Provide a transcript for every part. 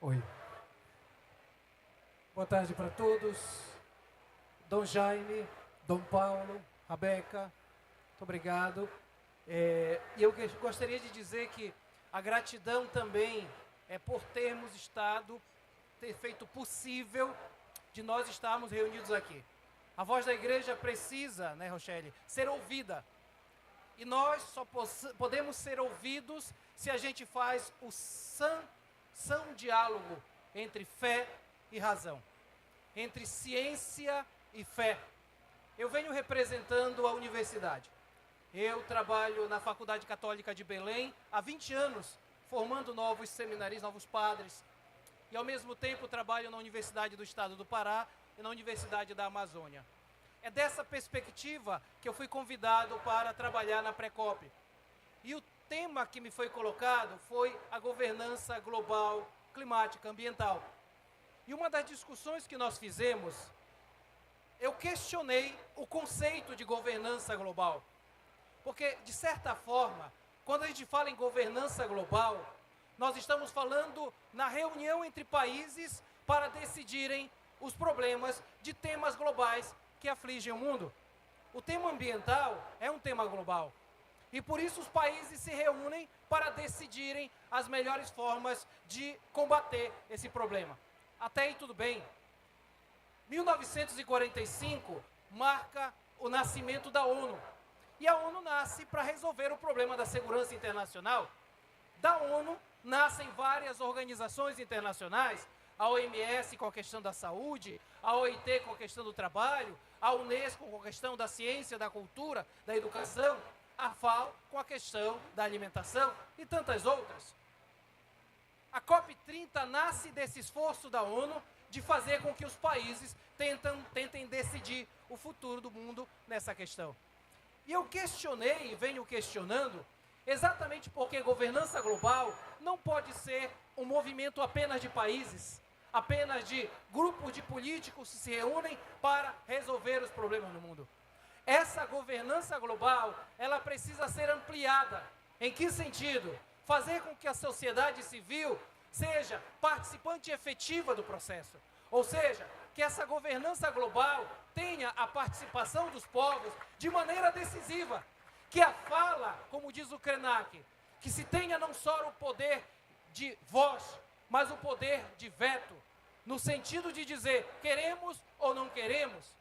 Oi. Boa tarde para todos. Dom Jaime, Dom Paulo, Rabeca, muito obrigado. E eu gostaria de dizer que a gratidão também é por termos ter feito possível de nós estarmos reunidos aqui. A voz da igreja precisa, né, Rochelle, ser ouvida. E nós só podemos ser ouvidos se a gente faz o são diálogo entre fé e razão, entre ciência e fé. Eu venho representando a universidade. Eu trabalho na Faculdade Católica de Belém há 20 anos, formando novos seminaristas, novos padres. E ao mesmo tempo trabalho na Universidade do Estado do Pará e na Universidade da Amazônia. É dessa perspectiva que eu fui convidado para trabalhar na Precop. E o tema que me foi colocado foi a governança global, climática, ambiental. E uma das discussões que nós fizemos, eu questionei o conceito de governança global. Porque, de certa forma, quando a gente fala em governança global, nós estamos falando na reunião entre países para decidirem os problemas de temas globais que afligem o mundo. O tema ambiental é um tema global. E por isso os países se reúnem para decidirem as melhores formas de combater esse problema. Até aí tudo bem. 1945 marca o nascimento da ONU. E a ONU nasce para resolver o problema da segurança internacional. Da ONU nascem várias organizações internacionais, a OMS com a questão da saúde, a OIT com a questão do trabalho, a Unesco com a questão da ciência, da cultura, da educação, a FAO com a questão da alimentação e tantas outras. A COP30 nasce desse esforço da ONU de fazer com que os países tentem decidir o futuro do mundo nessa questão. E eu questionei e venho questionando exatamente porque governança global não pode ser um movimento apenas de países, apenas de grupos de políticos que se reúnem para resolver os problemas no mundo. Essa governança global, ela precisa ser ampliada. Em que sentido? Fazer com que a sociedade civil seja participante efetiva do processo. Ou seja, que essa governança global tenha a participação dos povos de maneira decisiva. Que a fala, como diz o Krenak, que se tenha não só o poder de voz, mas o poder de veto, no sentido de dizer, queremos ou não queremos.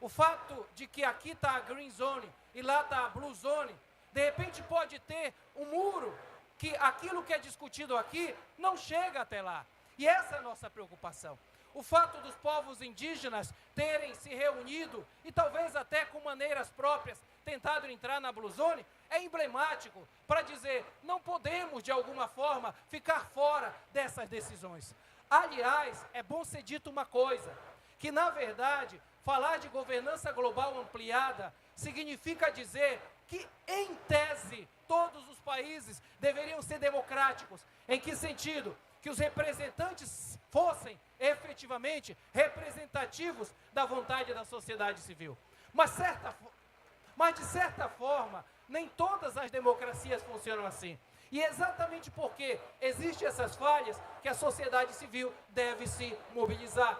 O fato de que aqui está a Green Zone e lá está a Blue Zone, de repente pode ter um muro, que aquilo que é discutido aqui não chega até lá. E essa é a nossa preocupação. O fato dos povos indígenas terem se reunido e talvez até com maneiras próprias tentado entrar na Blue Zone é emblemático para dizer, não podemos de alguma forma ficar fora dessas decisões. Aliás, é bom ser dito uma coisa, que na verdade, falar de governança global ampliada significa dizer que, em tese, todos os países deveriam ser democráticos. Em que sentido? Que os representantes fossem efetivamente representativos da vontade da sociedade civil. Mas de certa forma, nem todas as democracias funcionam assim. E exatamente porque existem essas falhas que a sociedade civil deve se mobilizar.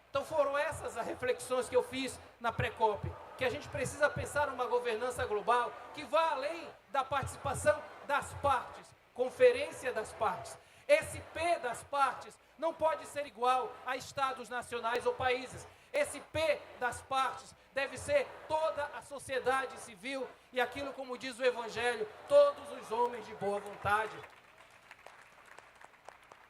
Então foram essas as reflexões que eu fiz na Precop, que a gente precisa pensar numa governança global que vá além da participação das partes, conferência das partes. Esse P das partes não pode ser igual a estados nacionais ou países. Esse P das partes deve ser toda a sociedade civil e aquilo, como diz o Evangelho, todos os homens de boa vontade.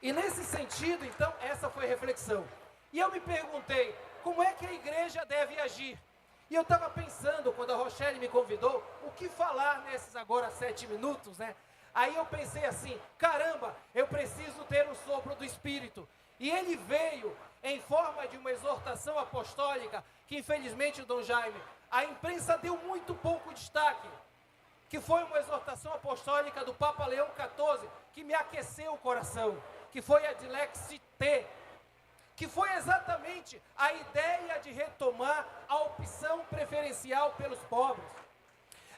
E nesse sentido, então, essa foi a reflexão. E eu me perguntei, como é que a igreja deve agir? E eu estava pensando, quando a Rochelle me convidou, o que falar nesses agora 7 minutos, né? Aí eu pensei assim, caramba, eu preciso ter o sopro do Espírito. E ele veio em forma de uma exortação apostólica, que infelizmente, o Dom Jaime, a imprensa deu muito pouco destaque, que foi uma exortação apostólica do Papa Leão XIV, que me aqueceu o coração, que foi a Dilexite, que foi exatamente a ideia de retomar a opção preferencial pelos pobres.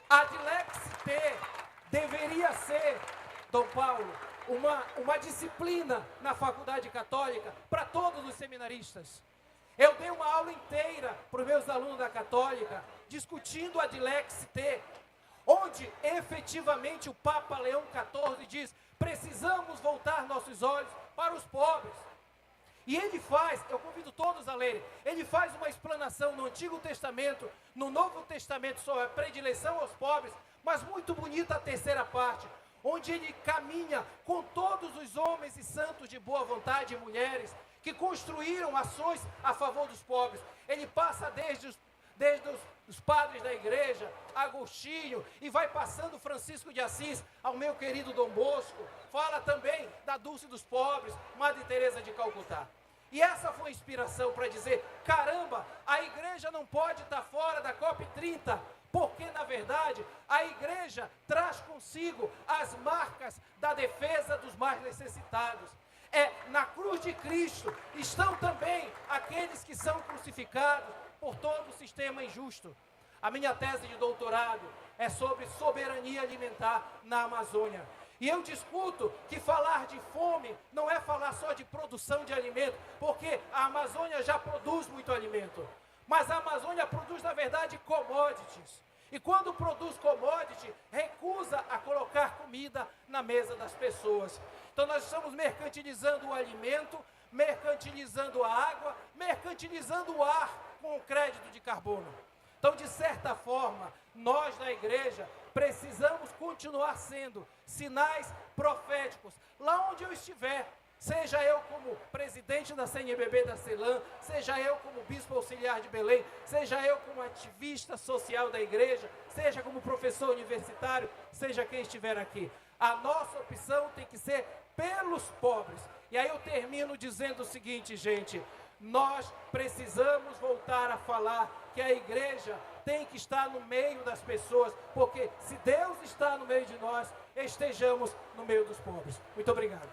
A Dilexite deveria ser, Dom Paulo, uma disciplina na faculdade católica para todos os seminaristas. Eu dei uma aula inteira para os meus alunos da católica, discutindo a Dilex T, onde efetivamente o Papa Leão XIV diz: precisamos voltar nossos olhos para os pobres. E ele faz, eu convido todos a lerem, ele faz uma explanação no Antigo Testamento, no Novo Testamento, sobre a predileção aos pobres, mas muito bonita a terceira parte, onde ele caminha com todos os homens e santos de boa vontade e mulheres que construíram ações a favor dos pobres. Ele passa desde os padres da igreja, Agostinho, e vai passando Francisco de Assis ao meu querido Dom Bosco, fala também da Dulce dos Pobres, Madre Teresa de Calcutá. E essa foi a inspiração para dizer: caramba, a igreja não pode estar fora da COP30, porque na verdade a igreja traz consigo as marcas da defesa dos mais necessitados. Na cruz de Cristo estão também aqueles que são crucificados por todo o sistema injusto. A minha tese de doutorado é sobre soberania alimentar na Amazônia. E eu discuto que falar de fome não é falar só de produção de alimento, porque a Amazônia já produz muito alimento. Mas a Amazônia produz, na verdade, commodities. E quando produz commodity, recusa a colocar comida na mesa das pessoas. Então nós estamos mercantilizando o alimento, mercantilizando a água, mercantilizando o ar com o crédito de carbono. Então, de certa forma, nós da igreja precisamos continuar sendo sinais proféticos, lá onde eu estiver, seja eu como presidente da CNBB da CELAM, seja eu como bispo auxiliar de Belém, seja eu como ativista social da igreja, seja como professor universitário, seja quem estiver aqui. A nossa opção tem que ser pelos pobres. E aí eu termino dizendo o seguinte, gente: nós precisamos voltar a falar que a igreja tem que estar no meio das pessoas, porque se Deus está no meio de nós, estejamos no meio dos pobres. Muito obrigado.